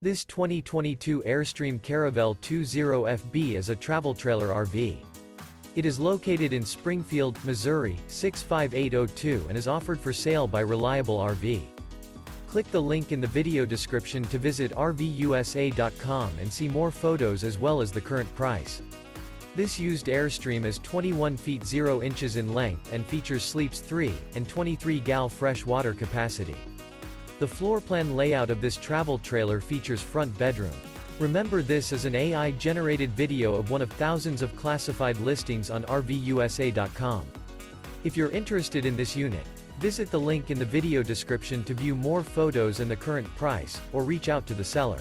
This 2022 Airstream Caravel 20FB is a travel trailer RV. It is located in Springfield, Missouri, 65802 and is offered for sale by Reliable RV. Click the link in the video description to visit RVUSA.com and see more photos as well as the current price. This used Airstream is 21 feet 0 inches in length and features sleeps 3 and 23 gal fresh water capacity. The floor plan layout of this travel trailer features front bedroom. Remember, this is an AI-generated video of one of thousands of classified listings on RVUSA.com. If you're interested in this unit, visit the link in the video description to view more photos and the current price, or reach out to the seller.